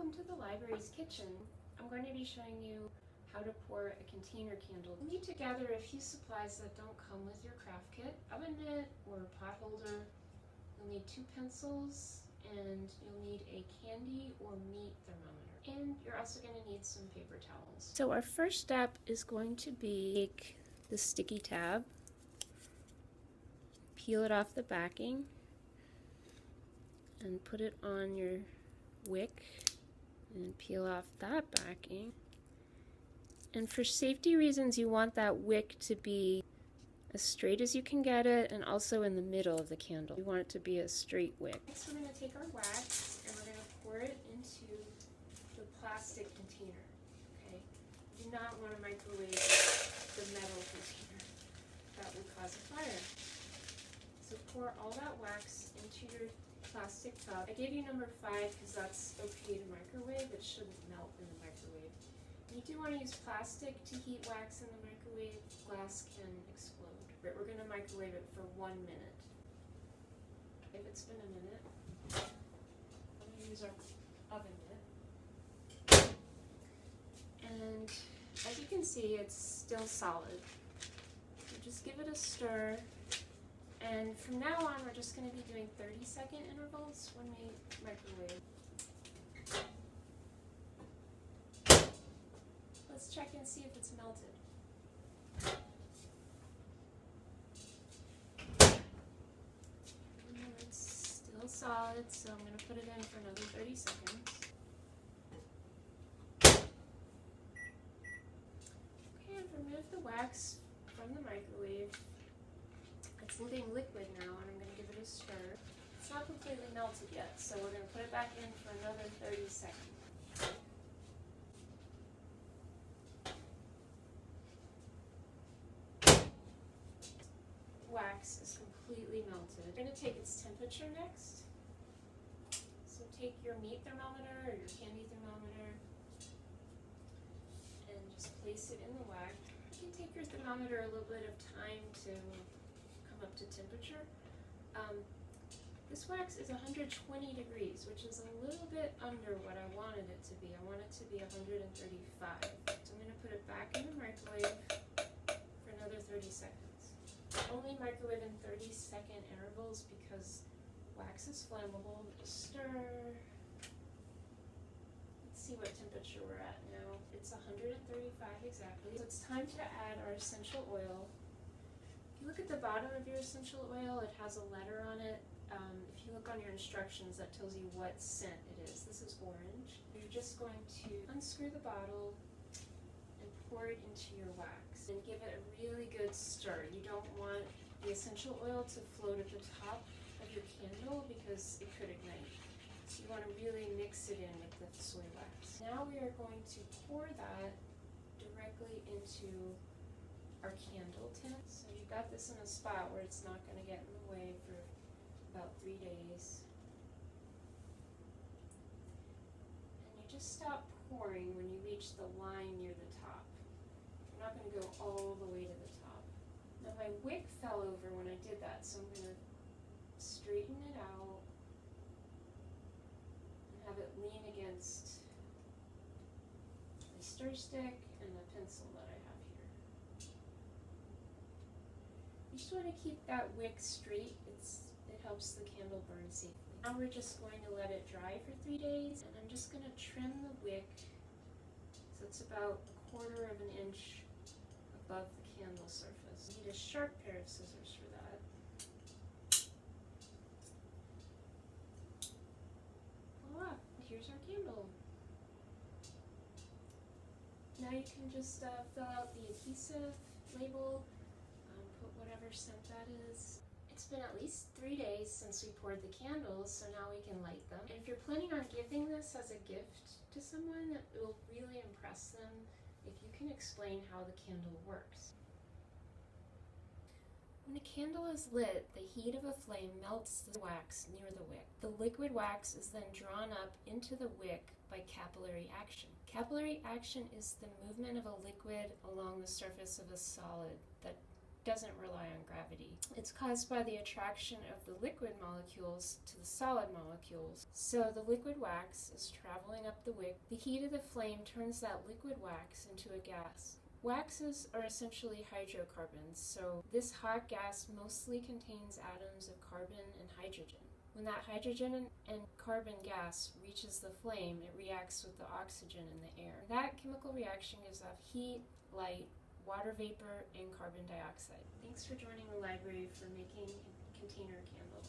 Welcome to the library's kitchen. I'm going to be showing you how to pour a container candle. You need to gather a few supplies that don't come with your craft kit. Oven mitt or potholder. You'll need 2 pencils and you'll need a candy or meat thermometer. And you're also going to need some paper towels. So our first step is going to be take the sticky tab, peel it off the backing, and put it on your wick and peel off that backing. And for safety reasons, you want that wick to be as straight as you can get it and also in the middle of the candle. You want it to be a straight wick. Next, we're going to take our wax and we're going to pour it into the plastic container. Okay? You do not want to microwave the metal container. That will cause a fire. So pour all that wax into your plastic tub. I gave you number 5 because that's okay to microwave. It shouldn't melt in the microwave. You do want to use plastic to heat wax in the microwave. Glass can explode. But we're going to microwave it for 1 minute. If it's been a minute, I'm going to use our oven mitt. And as you can see, it's still solid. So just give it a stir. And from now on, we're just going to be doing 30-second intervals when we microwave. Let's check and see if it's melted. It's still solid, so I'm going to put it in for another 30 seconds. Okay, I've removed the wax from the microwave. It's looking liquid now, and I'm going to give it a stir. It's not completely melted yet, so we're going to put it back in for another 30 seconds. Wax is completely melted. We're going to take its temperature next. So take your meat thermometer or your candy thermometer and just place it in the wax. You can take your thermometer a little bit of time to up to temperature. This wax is 120 degrees, which is a little bit under what I wanted it to be. I want it to be 135. So I'm going to put it back in the microwave for another 30 seconds. Only microwave in 30-second intervals because wax is flammable. Just stir. Let's see what temperature we're at now. It's 135 exactly. So it's time to add our essential oil. If you look at the bottom of your essential oil, it has a letter on it. If you look on your instructions, that tells you what scent it is. This is orange. You're just going to unscrew the bottle and pour it into your wax and give it a really good stir. You don't want the essential oil to float at the top of your candle because it could ignite. So you want to really mix it in with the soy wax. Now we are going to pour that directly into our candle tin. So you've got this in a spot where it's not going to get in the way for about 3 days. And you just stop pouring when you reach the line near the top. You're not going to go all the way to the top. Now my wick fell over when I did that, so I'm going to straighten it out and have it lean against a stir stick and a pencil that I have here. You just want to keep that wick straight. It helps the candle burn safely. Now we're just going to let it dry for 3 days, and I'm just going to trim the wick so it's about 1/4 of an inch above the candle surface. You need a sharp pair of scissors for that. Voila! Here's our candle. Now you can just fill out the adhesive label, put whatever scent that is. It's been at least 3 days since we poured the candles, so now we can light them. And if you're planning on giving this as a gift to someone, it will really impress them if you can explain how the candle works. When a candle is lit, the heat of a flame melts the wax near the wick. The liquid wax is then drawn up into the wick by capillary action. Capillary action is the movement of a liquid along the surface of a solid that doesn't rely on gravity. It's caused by the attraction of the liquid molecules to the solid molecules. So the liquid wax is traveling up the wick. The heat of the flame turns that liquid wax into a gas. Waxes are essentially hydrocarbons, so this hot gas mostly contains atoms of carbon and hydrogen. When that hydrogen and carbon gas reaches the flame, it reacts with the oxygen in the air. That chemical reaction gives off heat, light, water vapor, and carbon dioxide. Thanks for joining the library for making a container candle.